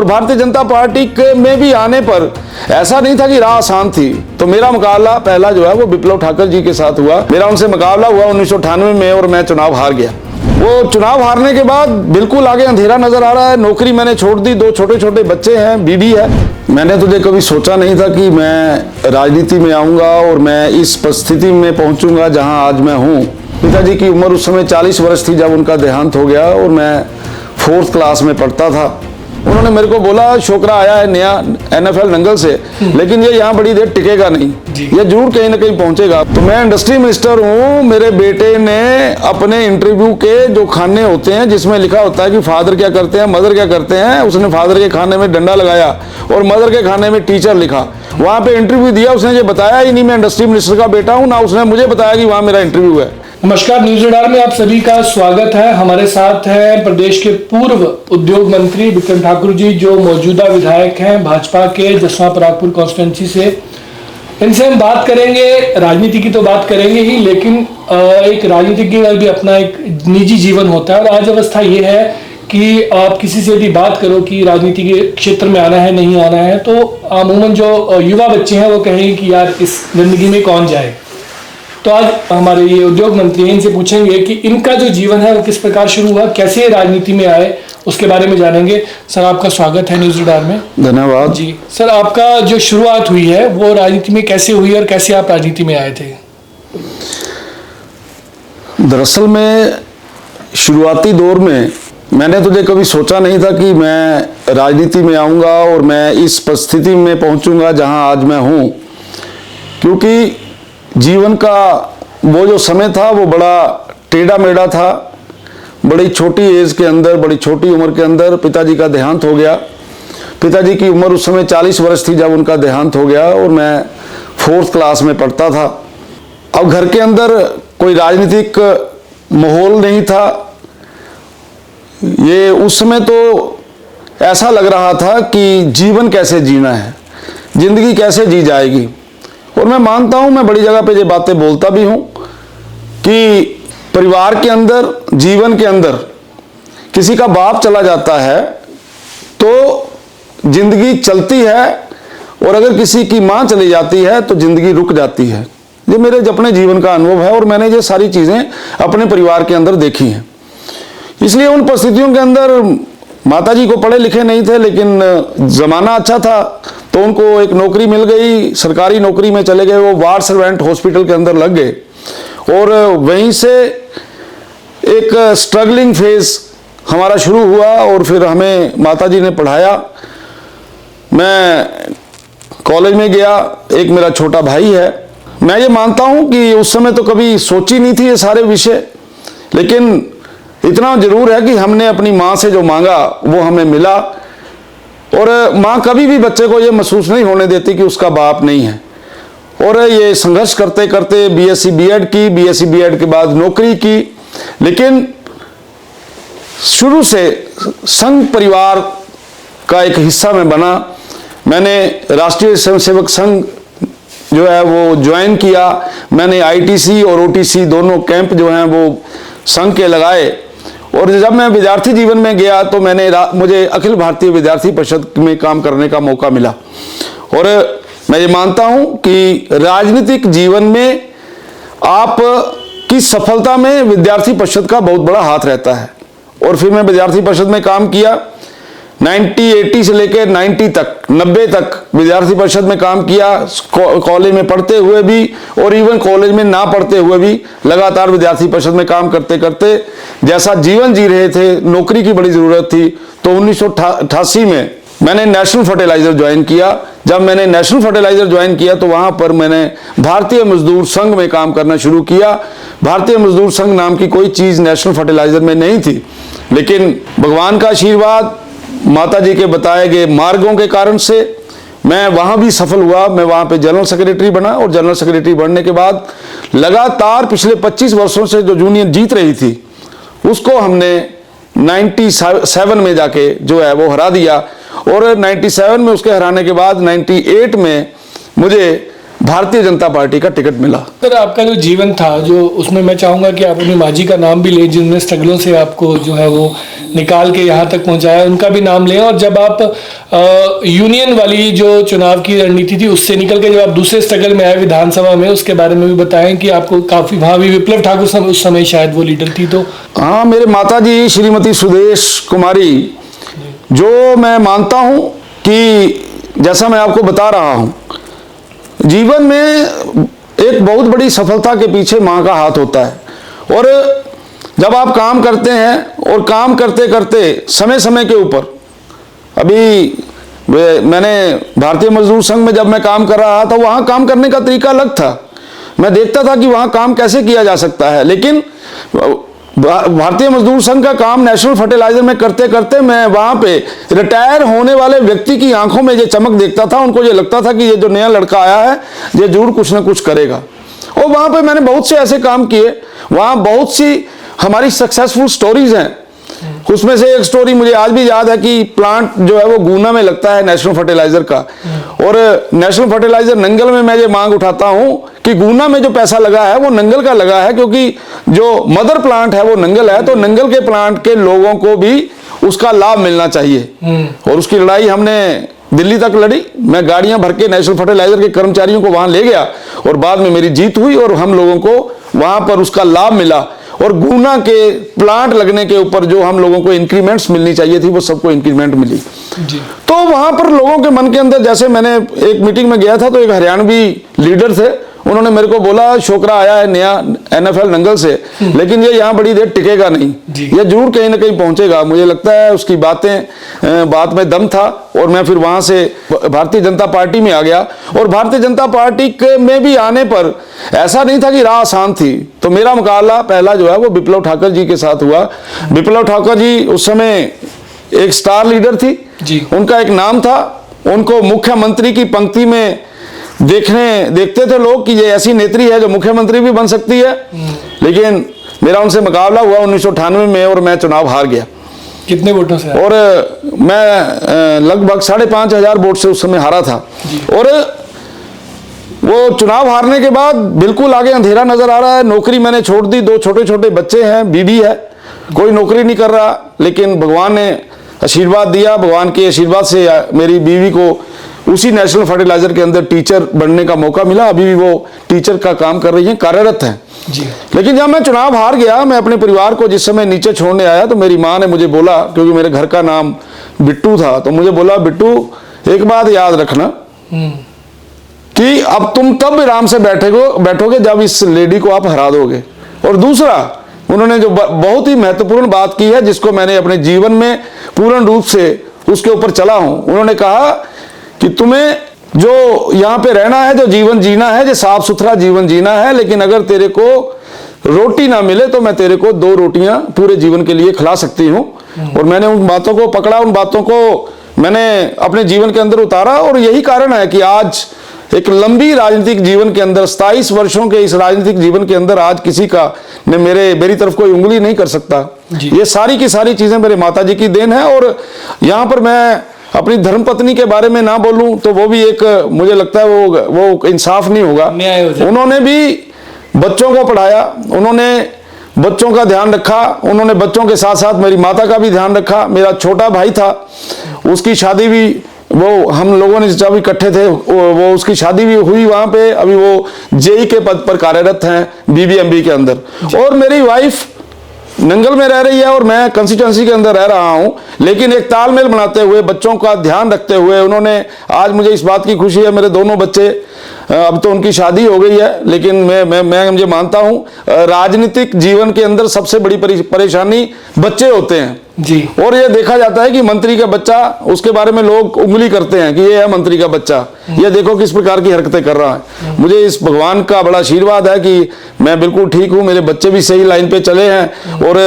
और भारतीय जनता पार्टी के में भी आने पर ऐसा नहीं था कि राह आसान थी। तो मेरा मुकाबला पहला जो है वो विप्लव ठाकुर जी के साथ हुआ। मेरा उनसे मुकाबला हुआ 1998 में और मैं चुनाव हार गया। वो चुनाव हारने के बाद बिल्कुल आगे अंधेरा नजर आ रहा है। नौकरी मैंने छोड़ दी, 2 छोटे छोटे बच्चे हैं, बीवी है। मैंने तुझे कभी सोचा नहीं था कि मैं राजनीति में आऊंगा और मैं इस परिस्थिति में पहुंचूंगा जहां आज मैं हूं। पिताजी की उम्र उस समय 40 वर्ष थी जब उनका देहांत हो गया और मैं 4th क्लास में पढ़ता था। उन्होंने मेरे को बोला छोकरा आया है नया NFL नंगल से, लेकिन ये यहाँ बड़ी देर टिकेगा नहीं, ये जरूर कहीं ना कहीं पहुंचेगा। तो मैं इंडस्ट्री मिनिस्टर हूँ। मेरे बेटे ने अपने इंटरव्यू के जो खाने होते हैं जिसमें लिखा होता है कि फादर क्या करते हैं, मदर क्या करते हैं, उसने फादर के खाने में डंडा लगाया और मदर के खाने में टीचर लिखा। वहां पे इंटरव्यू दिया, उसने ये बताया ही नहीं मैं इंडस्ट्री मिनिस्टर का बेटा हूँ, ना उसने मुझे बताया कि वहां मेरा इंटरव्यू है। नमस्कार, न्यूज रडार में आप सभी का स्वागत है। हमारे साथ हैं प्रदेश के पूर्व उद्योग मंत्री विक्रम ठाकुर जी, जो मौजूदा विधायक हैं भाजपा के जसवां परागपुर कॉन्स्टिट्यूंसी से। इनसे हम बात करेंगे, राजनीति की तो बात करेंगे ही, लेकिन एक राजनीतिज्ञ का भी अपना एक निजी जीवन होता है। और आज अवस्था ये है कि आप किसी से भी बात करो कि राजनीति के क्षेत्र में आना है नहीं आना है, तो अमूमन जो युवा बच्चे हैं वो कहेंगे कि यार इस जिंदगी में कौन जाए। तो आज हमारे ये उद्योग मंत्री हैं, इनसे पूछेंगे कि इनका जो जीवन है वो किस प्रकार शुरू हुआ, कैसे राजनीति में आए, उसके बारे में जानेंगे। सर, आपका स्वागत है न्यूज रडार में। धन्यवाद जी। सर, आपका जो शुरुआत हुई है वो राजनीति में कैसे हुई और कैसे आप राजनीति में आए थे? दरअसल में शुरुआती दौर में मैंने तुझे कभी सोचा नहीं था कि मैं राजनीति में आऊंगा और मैं इस परिस्थिति में पहुंचूंगा जहां आज मैं हूं, क्योंकि जीवन का वो जो समय था वो बड़ा टेढ़ा मेढ़ा था। बड़ी छोटी एज के अंदर, बड़ी छोटी उम्र के अंदर पिताजी का देहांत हो गया। पिताजी की उम्र उस समय 40 वर्ष थी जब उनका देहांत हो गया और मैं 4th क्लास में पढ़ता था। अब घर के अंदर कोई राजनीतिक माहौल नहीं था। ये उस समय तो ऐसा लग रहा था कि जीवन कैसे जीना है, जिंदगी कैसे जी जाएगी। और मैं मानता हूं, मैं बड़ी जगह पे ये बातें बोलता भी हूं कि परिवार के अंदर, जीवन के अंदर किसी का बाप चला जाता है तो जिंदगी चलती है, और अगर किसी की मां चली जाती है तो जिंदगी रुक जाती है। ये मेरे अपने जीवन का अनुभव है और मैंने ये सारी चीजें अपने परिवार के अंदर देखी हैं। इसलिए उन परिस्थितियों के अंदर माताजी को पढ़े लिखे नहीं थे, लेकिन जमाना अच्छा था तो उनको एक नौकरी मिल गई, सरकारी नौकरी में चले गए। वो वार्ड सर्वेंट हॉस्पिटल के अंदर लग गए और वहीं से एक स्ट्रगलिंग फेज हमारा शुरू हुआ और फिर हमें माताजी ने पढ़ाया। मैं कॉलेज में गया, एक मेरा छोटा भाई है। मैं ये मानता हूँ कि उस समय तो कभी सोची नहीं थी ये सारे विषय, लेकिन इतना जरूर है कि हमने अपनी माँ से जो मांगा वो हमें मिला। और माँ कभी भी बच्चे को ये महसूस नहीं होने देती कि उसका बाप नहीं है। और ये संघर्ष करते करते BSc B.Ed की, BSc B.Ed के बाद नौकरी की, लेकिन शुरू से संघ परिवार का एक हिस्सा में बना। मैंने राष्ट्रीय स्वयंसेवक संघ जो है वो ज्वाइन किया। मैंने ITC और OTC दोनों कैंप जो हैं वो संघ के लगाए। और जब मैं विद्यार्थी जीवन में गया तो मुझे अखिल भारतीय विद्यार्थी परिषद में काम करने का मौका मिला। और मैं ये मानता हूं कि राजनीतिक जीवन में आप की सफलता में विद्यार्थी परिषद का बहुत बड़ा हाथ रहता है। और फिर मैं विद्यार्थी परिषद में काम किया। 80 से लेकर 90 तक विद्यार्थी परिषद में काम किया। कॉलेज में पढ़ते हुए भी और इवन कॉलेज में ना पढ़ते हुए भी लगातार विद्यार्थी परिषद में काम करते करते जैसा जीवन जी रहे थे, नौकरी की बड़ी जरूरत थी, तो 1988 में मैंने नेशनल फर्टिलाइजर ज्वाइन किया। जब मैंने नेशनल फर्टिलाइजर ज्वाइन किया तो वहां पर मैंने भारतीय मजदूर संघ में काम करना शुरू किया। भारतीय मजदूर संघ नाम की कोई चीज नेशनल फर्टिलाइजर में नहीं थी, लेकिन भगवान का आशीर्वाद, माता जी के बताए गए मार्गों के कारण से मैं वहां भी सफल हुआ। मैं वहां पे जनरल सेक्रेटरी बना और जनरल सेक्रेटरी बनने के बाद लगातार पिछले 25 वर्षों से जो यूनियन जीत रही थी उसको हमने 97 में जाके जो है वो हरा दिया। और 97 में उसके हराने के बाद 98 में मुझे भारतीय जनता पार्टी का टिकट मिला। सर, आपका जो जीवन था, जो उसमें मैं चाहूंगा कि आप अपनी माँ जी का नाम भी लें, जिनने स्ट्रगलों से आपको जो है वो निकाल के यहाँ तक पहुँचाया, उनका भी नाम लें। और जब आप यूनियन वाली जो चुनाव की रणनीति थी उससे निकल के जब आप दूसरे स्ट्रगल में आए विधानसभा में, उसके बारे में भी बताएं कि आपको काफ़ी, वहाँ भी विप्लव ठाकुर उस समय शायद वो लीडर थी। तो हाँ, मेरे माता जी श्रीमती सुदेश कुमारी, जो मैं मानता हूँ कि जैसा मैं आपको बता रहा हूँ, जीवन में एक बहुत बड़ी सफलता के पीछे माँ का हाथ होता है। और जब आप काम करते हैं और काम करते करते समय समय के ऊपर, अभी मैंने भारतीय मजदूर संघ में जब मैं काम कर रहा था, वहाँ काम करने का तरीका अलग था। मैं देखता था कि वहाँ काम कैसे किया जा सकता है, लेकिन भारतीय मजदूर संघ का काम नेशनल फर्टिलाइजर में करते करते मैं वहाँ पे रिटायर होने वाले व्यक्ति की आंखों में ये चमक देखता था। उनको ये लगता था कि ये जो नया लड़का आया है ये जरूर कुछ ना कुछ करेगा। और वहाँ पे मैंने बहुत से ऐसे काम किए, वहाँ बहुत सी हमारी सक्सेसफुल स्टोरीज हैं। उसमें से एक स्टोरी मुझे आज भी याद है कि प्लांट जो है वो गुना में लगता है नेशनल फर्टिलाइजर का, और नेशनल फर्टिलाइजर नंगल में मैं ये मांग उठाता हूं कि गुना में जो पैसा लगा है वो नंगल का लगा है, क्योंकि जो मदर प्लांट है वो नंगल है, तो नंगल के प्लांट के लोगों को भी उसका लाभ मिलना चाहिए। और उसकी लड़ाई हमने दिल्ली तक लड़ी। मैं गाड़ियां भर के नेशनल फर्टिलाइजर के कर्मचारियों को वहां ले गया और बाद में मेरी जीत हुई और हम लोगों को वहां पर उसका लाभ मिला। और गुना के प्लांट लगने के ऊपर जो हम लोगों को इंक्रीमेंट्स मिलनी चाहिए थी वो सबको इंक्रीमेंट मिली जी। तो वहां पर लोगों के मन के अंदर, जैसे मैंने एक मीटिंग में गया था तो एक हरियाणवी लीडर थे, उन्होंने मेरे को बोला छोकरा आया है नया NFL नंगल से, लेकिन ये यहाँ बड़ी देर टिकेगा नहीं, ये जरूर कहीं ना कहीं पहुंचेगा। मुझे लगता है उसकी बात में दम था और मैं फिर वहां से भारतीय जनता पार्टी में आ गया। और भारतीय जनता पार्टी में भी आने पर ऐसा नहीं था कि राह आसान थी, तो मेरा मुकाबला पहला जो है वो विप्लव ठाकुर जी के साथ हुआ। विप्लव ठाकुर जी उस समय एक स्टार लीडर थी जी। उनका एक नाम था, उनको मुख्यमंत्री की पंक्ति में देखते थे लोग कि ये ऐसी नेत्री है जो मुख्यमंत्री भी बन सकती है। लेकिन मेरा उनसे मुकाबला हुआ 1998 में और मैं चुनाव हार गया। कितने वोटों से? और मैं लगभग 5,500 वोट से उस समय हारा था। और वो चुनाव हारने के बाद बिल्कुल आगे अंधेरा नजर आ रहा है। नौकरी मैंने छोड़ दी, 2 छोटे छोटे बच्चे हैं, बीवी है, कोई नौकरी नहीं कर रहा। लेकिन भगवान ने आशीर्वाद दिया, भगवान के आशीर्वाद से मेरी बीवी को उसी नेशनल फर्टिलाइजर के अंदर टीचर बनने का मौका मिला। अभी भी वो टीचर का काम कर रही हैं, कार्यरत हैं जी। लेकिन जब मैं चुनाव हार गया, मैं अपने परिवार को जिस समय नीचे छोड़ने आया तो मेरी माँ ने मुझे बोला, क्योंकि मेरे घर का नाम बिट्टू था, तो मुझे बोला बिट्टू एक बात याद रखना कि अब तुम तब आराम से बैठोगे जब इस लेडी को आप हरा दोगे। और दूसरा, उन्होंने जो बहुत ही महत्वपूर्ण बात की है जिसको मैंने अपने जीवन में पूर्ण रूप से उसके ऊपर चला हूं, उन्होंने कहा कि तुम्हें जो यहाँ पे रहना है, जो जीवन जीना है, जो साफ सुथरा जीवन जीना है, लेकिन अगर तेरे को रोटी ना मिले तो मैं तेरे को 2 रोटियां पूरे जीवन के लिए खिला सकती हूँ। और मैंने उन बातों को पकड़ा, उन बातों को मैंने अपने जीवन के अंदर उतारा। और यही कारण है कि आज एक लंबी राजनीतिक जीवन के अंदर, 27 वर्षों के इस राजनीतिक जीवन के अंदर आज किसी का ने मेरी तरफ कोई उंगली नहीं कर सकता। ये सारी की सारी चीजें मेरे माता जी की देन है। और यहाँ पर मैं अपनी धर्मपत्नी के बारे में ना बोलूं तो वो भी एक, मुझे लगता है वो इंसाफ नहीं होगा। उन्होंने भी बच्चों को पढ़ाया, उन्होंने बच्चों का ध्यान रखा, उन्होंने बच्चों के साथ साथ मेरी माता का भी ध्यान रखा। मेरा छोटा भाई था, उसकी शादी भी, वो हम लोगों ने जब इकट्ठे थे वो उसकी शादी भी हुई वहां पे। अभी वो जेई के पद पर कार्यरत हैं BBMB के अंदर। और मेरी वाइफ नंगल में रह रही है और मैं कंस्टिट्यूंसी के अंदर रह रहा हूं, लेकिन एक तालमेल बनाते हुए, बच्चों का ध्यान रखते हुए उन्होंने, आज मुझे इस बात की खुशी है, मेरे दोनों बच्चे, अब तो उनकी शादी हो गई है, लेकिन मैं मुझे मानता हूं राजनीतिक जीवन के अंदर सबसे बड़ी परेशानी बच्चे होते हैं जी। और ये देखा जाता है कि मंत्री का बच्चा, उसके बारे में लोग उंगली करते हैं कि ये है मंत्री का बच्चा, ये देखो किस प्रकार की हरकतें कर रहा है। मुझे इस भगवान का बड़ा आशीर्वाद है कि मैं बिल्कुल ठीक हूं, मेरे बच्चे भी सही लाइन पे चले हैं। और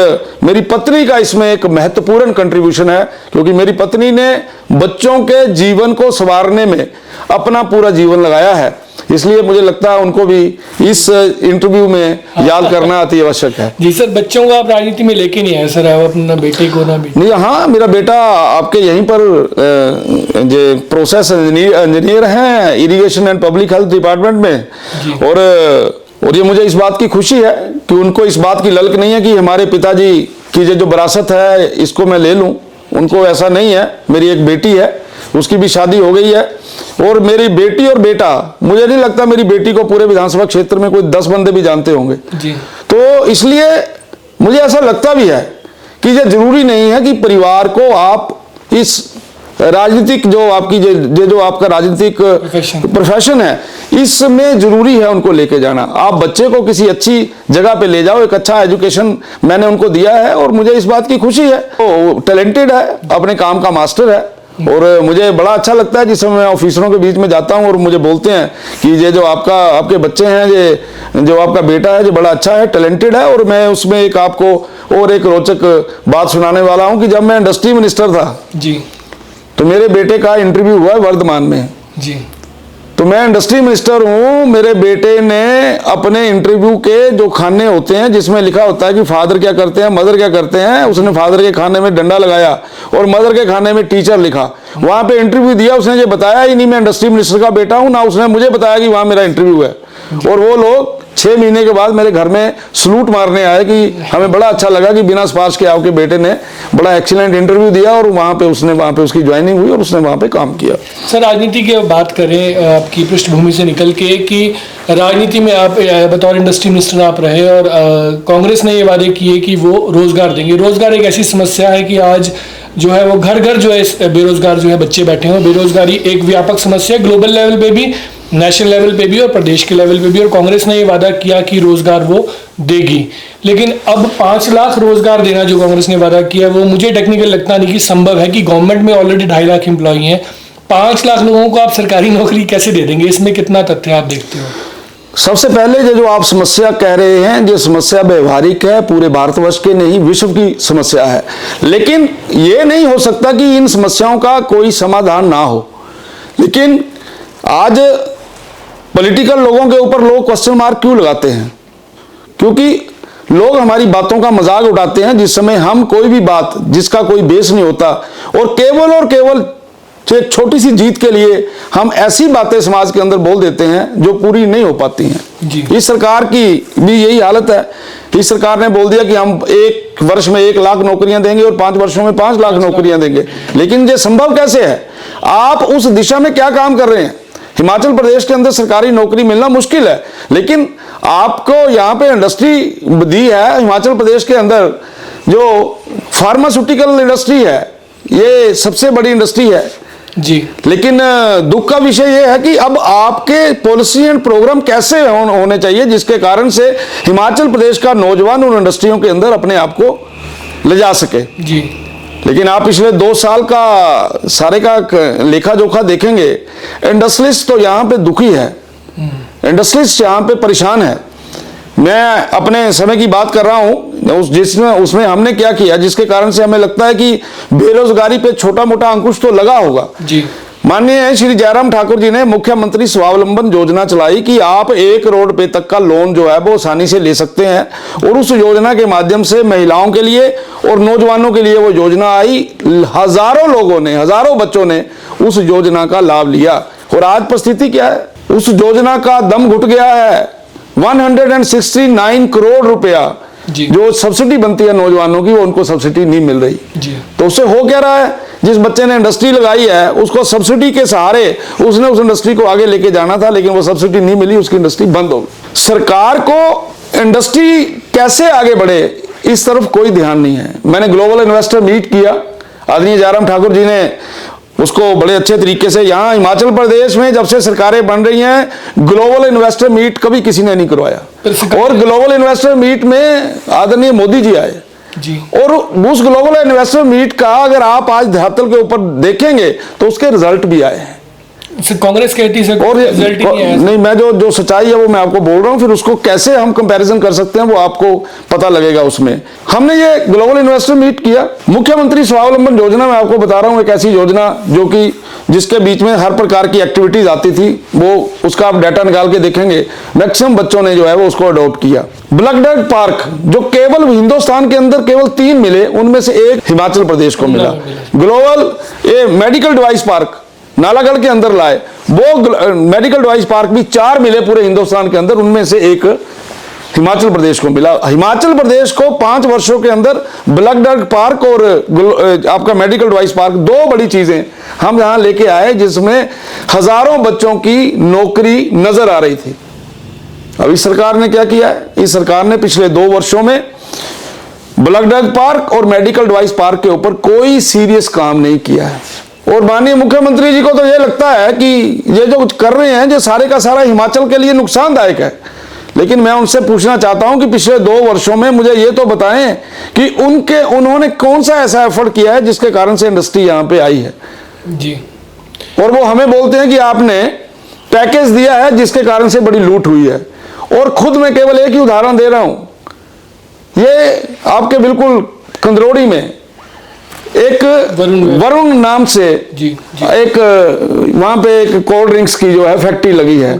मेरी पत्नी का इसमें एक महत्वपूर्ण कंट्रीब्यूशन है, क्योंकि मेरी पत्नी ने बच्चों के जीवन को संवारने में अपना पूरा जीवन लगाया है, इसलिए मुझे लगता है उनको भी इस इंटरव्यू में याद करना अति आवश्यक है। जी सर, बच्चों को आप राजनीति में लेके नहीं आए सर, आप अपना बेटे को ना भी? नहीं, हाँ, मेरा बेटा आपके यहीं पर जो प्रोसेस इंजीनियर हैं irrigation and public health department में, और ये मुझे इस बात की खुशी है कि उनको इस बात की ललक नहीं है कि हमारे पिताजी की जो विरासत है इसको मैं ले लूं। उनको ऐसा नहीं है। मेरी एक बेटी है, उसकी भी शादी हो गई है, और मेरी बेटी और बेटा, मुझे नहीं लगता मेरी बेटी को पूरे विधानसभा क्षेत्र में कोई 10 बंदे भी जानते होंगे जी। तो इसलिए मुझे ऐसा लगता भी है कि ये जरूरी नहीं है कि परिवार को आप इस राजनीतिक जो आपकी जो आपका राजनीतिक प्रोफेशन है इसमें जरूरी है उनको लेके जाना। आप बच्चे को किसी अच्छी जगह पे ले जाओ, एक अच्छा एजुकेशन मैंने उनको दिया है और मुझे इस बात की खुशी है। वो टैलेंटेड है, अपने काम का मास्टर है, और मुझे बड़ा अच्छा लगता है जिस समय मैं ऑफिसरों के बीच में जाता हूं और मुझे बोलते हैं कि ये जो आपके बच्चे हैं, ये जो आपका बेटा है, जो बड़ा अच्छा है, टैलेंटेड है। और मैं उसमें एक आपको और एक रोचक बात सुनाने वाला हूं कि जब मैं इंडस्ट्री मिनिस्टर था जी, तो मेरे बेटे का इंटरव्यू हुआ वर्धमान में जी। तो मैं इंडस्ट्री मिनिस्टर हूं, मेरे बेटे ने अपने इंटरव्यू के जो खाने होते हैं जिसमें लिखा होता है कि फादर क्या करते हैं, मदर क्या करते हैं, उसने फादर के खाने में डंडा लगाया और मदर के खाने में टीचर लिखा। वहां पे इंटरव्यू दिया, उसने ये बताया ही नहीं मैं इंडस्ट्री मिनिस्टर का बेटा हूं, ना उसने मुझे बताया कि वहां मेरा इंटरव्यू है। और वो लोग 6 महीने के बाद मेरे घर में सलूट मारने आए कि हमें बड़ा अच्छा लगा कि बिना सिफारिश के आपके बेटे ने बड़ा एक्सीलेंट इंटरव्यू दिया, और वहां पे उसकी ज्वाइनिंग हुई और उसने वहां पे काम किया। सर, राजनीति की बात करें आपकी पृष्ठभूमि से निकल के कि राजनीति में आप बतौर इंडस्ट्री मिनिस्टर आप रहे और कांग्रेस ने ये वादे किए कि वो रोजगार देंगे। रोजगार एक ऐसी समस्या है कि आज जो है वो घर घर जो है बेरोजगार जो है बच्चे बैठे हैं। बेरोजगारी एक व्यापक समस्या है, ग्लोबल लेवल पे भी, नेशनल लेवल पे भी और प्रदेश के लेवल पे भी, और कांग्रेस ने ये वादा किया कि रोजगार वो देगी। लेकिन अब 5 लाख रोजगार देना जो कांग्रेस ने वादा किया वो मुझे टेक्निकल लगता नहीं कि संभव है, कि गवर्नमेंट में ऑलरेडी 2.5 लाख एम्प्लॉई हैं। 5 लाख लोगों को आप सरकारी नौकरी कैसे दे देंगे? इसमें कितना तथ्य आप देखते हो? सबसे पहले जो आप समस्या कह रहे हैं, जो समस्या व्यवहारिक है, पूरे भारतवर्ष के नहीं विश्व की समस्या है। लेकिन ये नहीं हो सकता कि इन समस्याओं का कोई समाधान ना हो। लेकिन आज पॉलिटिकल लोगों के ऊपर लोग क्वेश्चन मार्क क्यों लगाते हैं? क्योंकि लोग हमारी बातों का मजाक उड़ाते हैं जिस समय हम कोई भी बात जिसका कोई बेस नहीं होता, और केवल एक छोटी सी जीत के लिए हम ऐसी बातें समाज के अंदर बोल देते हैं जो पूरी नहीं हो पाती हैं। इस सरकार की भी यही हालत है। इस सरकार ने बोल दिया कि हम 1 वर्ष में 1 लाख नौकरियां देंगे और 5 वर्षों में 5 लाख नौकरियां देंगे। लेकिन ये संभव कैसे है? आप उस दिशा में क्या काम कर रहे हैं? हिमाचल प्रदेश के अंदर सरकारी नौकरी मिलना मुश्किल है, लेकिन आपको यहाँ पे इंडस्ट्री दी है। हिमाचल प्रदेश के अंदर जो फार्मास्यूटिकल इंडस्ट्री है ये सबसे बड़ी इंडस्ट्री है जी। लेकिन दुख का विषय यह है कि अब आपके पॉलिसी एंड प्रोग्राम कैसे होने चाहिए जिसके कारण से हिमाचल प्रदेश का नौजवान उन इंडस्ट्रियों के अंदर अपने आप को ले जा सके जी। लेकिन आप पिछले 2 साल का सारे का लेखा जोखा देखेंगे, इंडस्ट्रियलिस्ट तो यहाँ पे दुखी है, इंडस्ट्रियलिस्ट यहाँ पे परेशान है। मैं अपने समय की बात कर रहा हूँ, उसमें हमने क्या किया जिसके कारण से हमें लगता है कि बेरोजगारी पे छोटा मोटा अंकुश तो लगा होगा जी। माननीय श्री जयराम ठाकुर जी ने मुख्यमंत्री स्वावलंबन योजना चलाई कि आप 1 करोड़ रुपए तक का लोन जो है वो आसानी से ले सकते हैं, और उस योजना के माध्यम से महिलाओं के लिए और नौजवानों के लिए वो योजना आई। हजारों लोगों ने, हजारों बच्चों ने उस योजना का लाभ लिया, और आज परिस्थिति क्या है? उस योजना का दम घुट गया है। 169 करोड़ रुपया जो सब्सिडी बनती है नौजवानों की, वो उनको सब्सिडी नहीं मिल रही जी। तो उससे हो क्या रहा है? जिस बच्चे ने इंडस्ट्री लगाई है उसको सब्सिडी के सहारे उसने उस इंडस्ट्री को आगे लेके जाना था, लेकिन वो सब्सिडी नहीं मिली, उसकी इंडस्ट्री बंद हो गई। सरकार को इंडस्ट्री कैसे आगे बढ़े इस तरफ कोई ध्यान नहीं है। मैंने ग्लोबल इन्वेस्टर मीट किया, आदरणीय जयराम ठाकुर जी ने उसको बड़े अच्छे तरीके से, यहाँ हिमाचल प्रदेश में जब से सरकारें बन रही हैं ग्लोबल इन्वेस्टर मीट कभी किसी ने नहीं करवाया, और ग्लोबल इन्वेस्टर मीट में आदरणीय मोदी जी आए जी। और उस ग्लोबल इन्वेस्टर मीट का अगर आप आज धरातल के ऊपर देखेंगे तो उसके रिजल्ट भी आए हैं। कांग्रेस कहती है और रिजल्ट ही नहीं आया। नहीं, मैं जो सच्चाई है वो मैं आपको बोल रहा हूँ, फिर उसको कैसे हम कंपैरिजन कर सकते हैं वो आपको पता लगेगा। उसमें हमने ये ग्लोबल इन्वेस्टर मीट किया, मुख्यमंत्री स्वावलंबन योजना, मैं आपको बता रहा हूँ एक ऐसी योजना जो कि जिसके बीच में हर प्रकार की एक्टिविटीज आती थी, वो उसका आप डाटा निकाल के देखेंगे मैक्सिमम बच्चों ने जो है वो उसको अडॉप्ट किया। ब्लड पार्क जो केवल हिंदुस्तान के अंदर केवल 3 मिले, उनमें से एक हिमाचल प्रदेश को मिला। ग्लोबल ये मेडिकल डिवाइस पार्क नालागढ़ के अंदर लाए, वो मेडिकल डिवाइस पार्क भी 4 मिले पूरे हिंदुस्तान के अंदर, उनमें से एक हिमाचल प्रदेश को मिला। हिमाचल प्रदेश को 5 वर्षों के अंदर ब्लड पार्क और आपका मेडिकल डिवाइस पार्क, 2 बड़ी चीजें हम यहां लेके आए जिसमें हजारों बच्चों की नौकरी नजर आ रही थी। अब इस सरकार ने क्या किया है? इस सरकार ने पिछले 2 वर्षों में ब्लड पार्क और मेडिकल डिवाइस पार्क के ऊपर कोई सीरियस काम नहीं किया है। और माननीय मुख्यमंत्री जी को तो ये लगता है कि ये जो कर रहे हैं ये सारे का सारा हिमाचल के लिए नुकसानदायक है। लेकिन मैं उनसे पूछना चाहता हूं कि पिछले 2 वर्षों में मुझे ये तो बताएं कि उन्होंने कौन सा ऐसा एफर्ट किया है जिसके कारण से इंडस्ट्री यहां पे आई है जी। और वो हमें बोलते हैं कि आपने पैकेज दिया है जिसके कारण से बड़ी लूट हुई है। और खुद मैं केवल एक ही उदाहरण दे रहा हूं, ये आपके बिल्कुल कंदरौड़ी में एक वरुण नाम से जी। एक वहां पे एक कोल्ड ड्रिंक्स की जो है फैक्ट्री लगी है।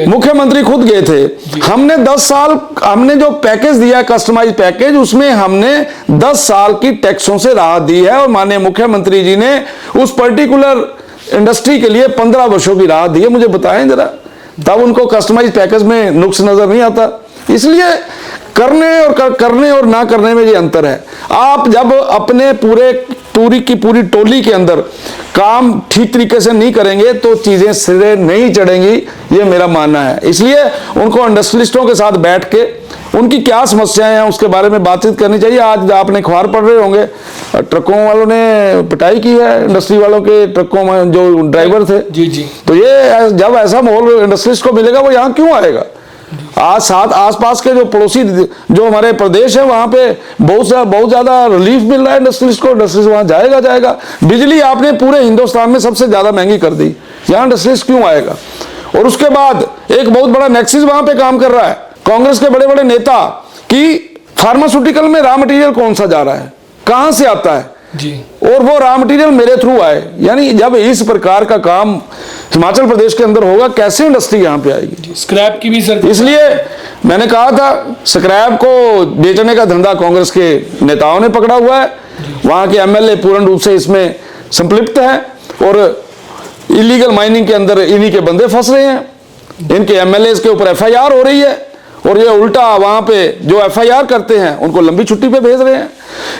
मुख्यमंत्री खुद गए थे। हमने 10 साल हमने जो पैकेज दिया कस्टमाइज पैकेज, उसमें हमने 10 साल की टैक्सों से राहत दी है और माननीय मुख्यमंत्री जी ने उस पर्टिकुलर इंडस्ट्री के लिए 15 वर्षों की राहत दी है। मुझे बताएं जरा, तब उनको कस्टमाइज पैकेज में नुक्स नजर नहीं आता। इसलिए करने और ना करने में ये अंतर है। आप जब अपने पूरी की पूरी टोली के अंदर काम ठीक तरीके से नहीं करेंगे तो चीजें सिरे नहीं चढ़ेंगी, ये मेरा मानना है। इसलिए उनको इंडस्ट्रियलिस्टों के साथ बैठ के उनकी क्या समस्याएं हैं उसके बारे में बातचीत करनी चाहिए। आज आपने अखबार पढ़ रहे होंगे, ट्रकों वालों ने पिटाई की है इंडस्ट्री वालों के, ट्रकों में जो ड्राइवर थे। जी। तो ये जब ऐसा माहौल इंडस्ट्रियलिस्ट को मिलेगा वो यहाँ क्यों आएगा? आज आसपास के जो पड़ोसी जो हमारे प्रदेश है वहां पे बहुत ज्यादा रिलीफ मिल रहा है इंडस्ट्रीज को। इंडस्ट्रीज वहां जाएगा। बिजली आपने पूरे हिंदुस्तान में सबसे ज्यादा महंगी कर दी, यहाँ इंडस्ट्रीज क्यों आएगा? और उसके बाद एक बहुत बड़ा नेक्सिस वहां पे काम कर रहा है कांग्रेस के बड़े बड़े नेता कि फार्मास्यूटिकल में रॉ मटेरियल कौन सा जा रहा है, कहां से आता है जी, और वो रॉ मटेरियल मेरे थ्रू आए। यानी जब इस प्रकार का काम हिमाचल प्रदेश के अंदर होगा, कैसे इंडस्ट्री यहाँ पे आएगी? स्क्रैप की भी सर, इसलिए मैंने कहा था स्क्रैप को बेचने का धंधा कांग्रेस के नेताओं ने पकड़ा हुआ है। वहां के एमएलए पूर्ण रूप से इसमें संपृक्त है और इलीगल माइनिंग के अंदर इन्हीं के बंदे फंस रहे हैं। इनके एमएलए के ऊपर एफआईआर हो रही है और ये उल्टा वहां पे जो एफआईआर करते हैं उनको लंबी छुट्टी पे भेज रहे हैं।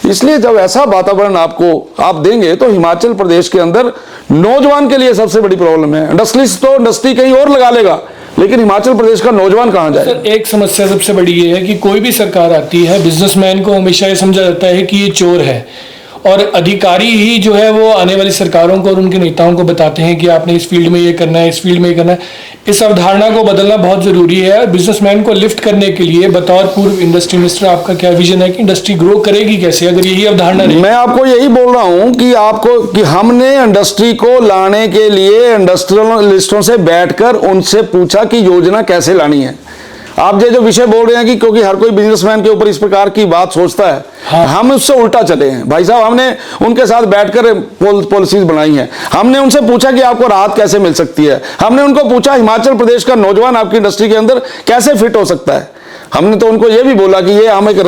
इसलिए जब ऐसा वातावरण आप देंगे तो हिमाचल प्रदेश के अंदर नौजवान के लिए सबसे बड़ी प्रॉब्लम है। इंडस्ट्रीज तो इंडस्ट्री कहीं और लगा लेगा, लेकिन हिमाचल प्रदेश का नौजवान कहां जाए? सर, एक समस्या सबसे बड़ी ये है कि कोई भी सरकार आती है, बिजनेसमैन को हमेशा ये समझा जाता है कि ये चोर है, और अधिकारी ही जो है वो आने वाली सरकारों को और उनके नेताओं को बताते हैं कि आपने इस फील्ड में ये करना है, इस फील्ड में ये करना है। इस अवधारणा को बदलना बहुत जरूरी है। बिजनेसमैन को लिफ्ट करने के लिए बतौर पूर्व इंडस्ट्री मिनिस्टर आपका क्या विजन है कि इंडस्ट्री ग्रो करेगी कैसे अगर यही अवधारणा नहीं? मैं आपको यही बोल रहा हूं कि हमने इंडस्ट्री को लाने के लिए इंडस्ट्रियलिस्टों से बैठकर उनसे पूछा कि योजना कैसे लानी है। आप जो विषय बोल रहे हैं कि क्योंकि हर कोई बिजनेसमैन के ऊपर इस प्रकार की बात सोचता है, हाँ। हम उससे उल्टा चले हैं भाई साहब। हमने उनके साथ बैठकर पॉलिसीज बनाई हैं। हमने उनसे पूछा कि आपको राहत कैसे मिल सकती है। हमने उनको पूछा हिमाचल प्रदेश का नौजवान आपकी इंडस्ट्री के अंदर कैसे फिट हो सकता है। हमने तो उनको यह भी बोला कि ये हम एक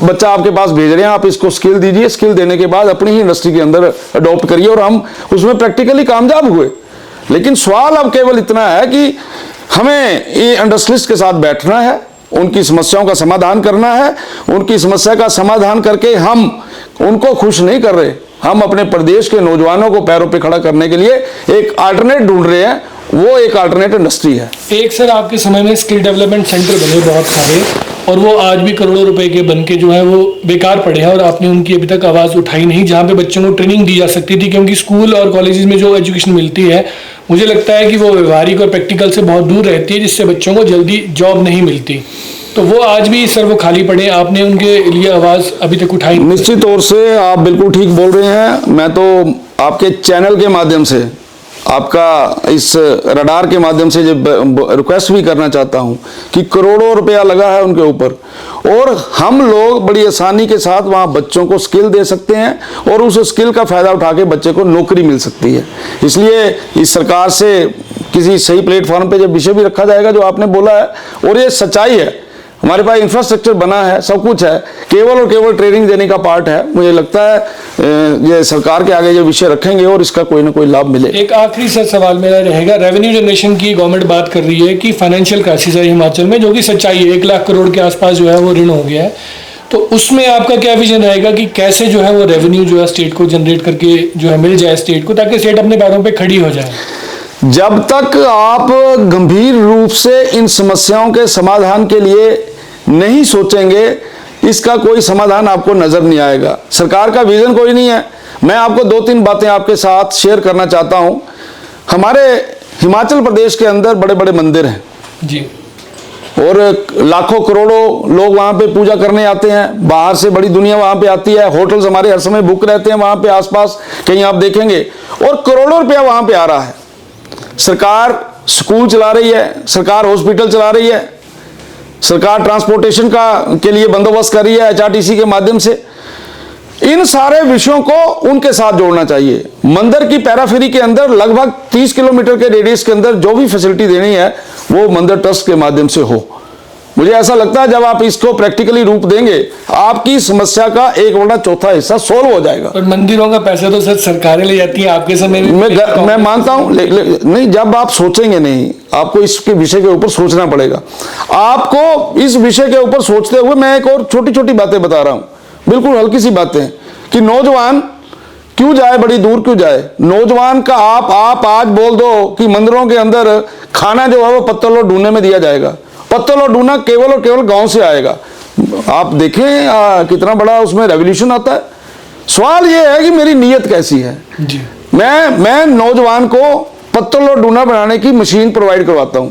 बच्चा आपके पास भेज रहे हैं, आप इसको स्किल दीजिए, स्किल देने के बाद अपनी ही इंडस्ट्री के अंदर अडॉप्ट करिए, और हम उसमें प्रैक्टिकली कामयाब हुए। लेकिन सवाल अब केवल इतना है कि हमें ये इंडस्ट्रियलिस्ट के साथ बैठना है, उनकी समस्याओं का समाधान करना है। उनकी समस्या का समाधान करके हम उनको खुश नहीं कर रहे, हम अपने प्रदेश के नौजवानों को पैरों पे खड़ा करने के लिए एक अल्टरनेट ढूंढ रहे हैं। वो एक अल्टरनेट इंडस्ट्री है। एक सर आपके समय में स्किल डेवलपमेंट सेंटर बने बहुत सारे, और वो आज भी करोड़ों रुपए के बन के जो है वो बेकार पड़े हैं, और आपने उनकी अभी तक आवाज़ उठाई नहीं, जहाँ पे बच्चों को ट्रेनिंग दी जा सकती थी। क्योंकि स्कूल और कॉलेजेस में जो एजुकेशन मिलती है, मुझे लगता है कि वो व्यवहारिक और प्रैक्टिकल से बहुत दूर रहती है, जिससे बच्चों को जल्दी जॉब नहीं मिलती। तो वो आज भी सर वो खाली पड़े, आपने उनके लिए आवाज़ अभी तक उठाई? निश्चित तौर से आप बिल्कुल ठीक बोल रहे हैं। मैं तो आपके चैनल के माध्यम से आपका इस रडार के माध्यम से जो रिक्वेस्ट भी करना चाहता हूं कि करोड़ों रुपया लगा है उनके ऊपर, और हम लोग बड़ी आसानी के साथ वहां बच्चों को स्किल दे सकते हैं और उस स्किल का फायदा उठा के बच्चे को नौकरी मिल सकती है। इसलिए इस सरकार से किसी सही प्लेटफॉर्म पे जब विषय भी रखा जाएगा जो आपने बोला है, और ये सच्चाई है, हमारे पास इंफ्रास्ट्रक्चर बना है, सब कुछ है, केवल और केवल ट्रेनिंग देने का पार्ट है। मुझे लगता है ये सरकार के आगे ये विषय रखेंगे और इसका कोई ना कोई लाभ मिले। एक आखिरी सा सवाल मेरा रहेगा, रेवेन्यू जनरेशन की गवर्नमेंट बात कर रही है कि फाइनेंशियल क्राइसिस है हिमाचल में, जो कि सच्चाई है, 1 लाख करोड़ के आसपास जो है वो ऋण हो गया है, तो उसमें आपका क्या विजन रहेगा कि कैसे जो है वो रेवेन्यू जो है स्टेट को जनरेट करके जो है मिल जाए स्टेट को, ताकि स्टेट अपने पैरों पर खड़ी हो जाए? जब तक आप गंभीर रूप से इन समस्याओं के समाधान के लिए नहीं सोचेंगे, इसका कोई समाधान आपको नजर नहीं आएगा। सरकार का विजन कोई नहीं है। मैं आपको 2-3 बातें आपके साथ शेयर करना चाहता हूं। हमारे हिमाचल प्रदेश के अंदर बड़े बड़े मंदिर हैं जी, और लाखों करोड़ों लोग वहां पे पूजा करने आते हैं, बाहर से बड़ी दुनिया वहां पे आती है, होटल्स हमारे हर समय बुक रहते हैं वहां पे, आसपास कहीं आप देखेंगे, और करोड़ों रुपया वहां पे आ रहा है। सरकार स्कूल चला रही है, सरकार हॉस्पिटल चला रही है, सरकार ट्रांसपोर्टेशन के लिए बंदोबस्त कर रही है HRTC के माध्यम से। इन सारे विषयों को उनके साथ जोड़ना चाहिए। मंदिर की पैराफेरी के अंदर लगभग 30 किलोमीटर के रेडियस के अंदर जो भी फैसिलिटी देनी है वो मंदिर ट्रस्ट के माध्यम से हो। मुझे ऐसा लगता है जब आप इसको प्रैक्टिकली रूप देंगे, आपकी समस्या का 1/4 हिस्सा सोल्व हो जाएगा। और मंदिरों का पैसा तो सर सरकारें ले जाती है आपके समय में। मैं मानता हूं, नहीं, जब आप सोचेंगे नहीं, आपको इसके विषय के ऊपर सोचना पड़ेगा। आपको इस विषय के ऊपर सोचते हुए मैं एक और छोटी छोटी बातें बता रहा हूं, बिल्कुल हल्की सी बातें, कि नौजवान क्यों जाए, बड़ी दूर क्यों जाए। नौजवान का आप आज बोल दो कि मंदिरों के अंदर खाना जो है वो पत्तल और डूने में दिया जाएगा, पत्तल और डूना केवल और केवल गांव से आएगा। आप देखें कितना बड़ा उसमें रेवोल्यूशन आता है। सवाल ये है कि मेरी नीयत कैसी है जी। मैं नौजवान को पत्तल और डूना बनाने की मशीन प्रोवाइड करवाता हूं,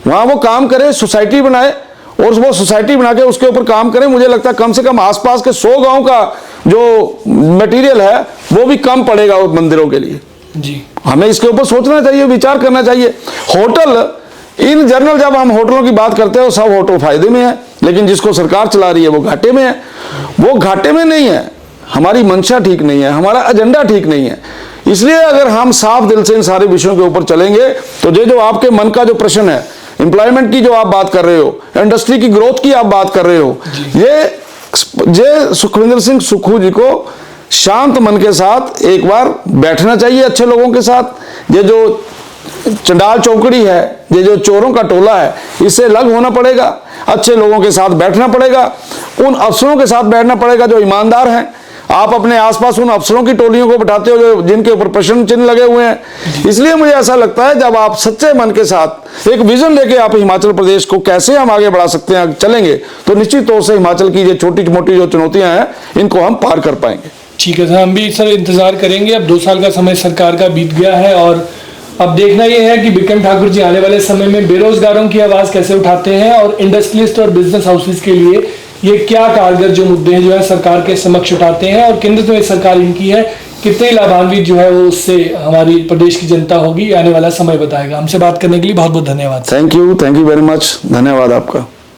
वहां वो काम करे, सोसाइटी बनाए, और वो सोसाइटी बना के उसके ऊपर काम करें। मुझे लगता है कम से कम आसपास के 100 गांव का जो मटेरियल है वो भी कम पड़ेगा उस मंदिरों के लिए जी। हमें इसके ऊपर सोचना चाहिए, विचार करना चाहिए। होटल इन जनरल, जब हम होटलों की बात करते हैं, सब होटल फायदे में है, लेकिन जिसको सरकार चला रही है वो घाटे में है। वो घाटे में नहीं है, हमारी मंशा ठीक नहीं है, हमारा एजेंडा ठीक नहीं है। इसलिए अगर हम साफ दिल से इन सारे विषयों के ऊपर चलेंगे तो जो आपके मन का जो प्रश्न है, एम्प्लॉयमेंट की जो आप बात कर रहे हो, इंडस्ट्री की ग्रोथ की आप बात कर रहे हो, ये सुखविंदर सिंह सुक्खू जी को शांत मन के साथ एक बार बैठना चाहिए अच्छे लोगों के साथ। ये जो चंडाल चौकड़ी है, ये जो चोरों का टोला है, इससे अलग होना पड़ेगा, अच्छे लोगों के साथ बैठना पड़ेगा, उन अफसरों के साथ बैठना पड़ेगा जो ईमानदार हैं। आप अपने आसपास उन अफसरों की टोलियों को बैठाते हो जो जिनके ऊपर प्रश्न चिन्ह लगे हुए हैं। इसलिए मुझे ऐसा लगता है जब आप सच्चे मन के साथ एक विजन लेके आप हिमाचल प्रदेश को कैसे हम आगे बढ़ा सकते हैं चलेंगे, तो निश्चित तौर से हिमाचल की ये छोटी मोटी जो चुनौतियां हैं इनको हम पार कर पाएंगे। ठीक है सर, हम भी सर इंतजार करेंगे। अब 2 साल का समय सरकार का बीत गया है और अब देखना यह है कि बिक्रम ठाकुर जी आने वाले समय में बेरोजगारों की आवाज कैसे उठाते हैं और इंडस्ट्रियलिस्ट और बिजनेस हाउसेस के लिए ये क्या कारगर जो मुद्दे हैं जो है सरकार के समक्ष उठाते हैं, और केंद्र में सरकार इनकी है, कितने लाभान्वित जो है वो उससे हमारी प्रदेश की जनता होगी, आने वाला समय बताएगा। हमसे बात करने के लिए बहुत बहुत धन्यवाद। थैंक यू वेरी मच, धन्यवाद आपका।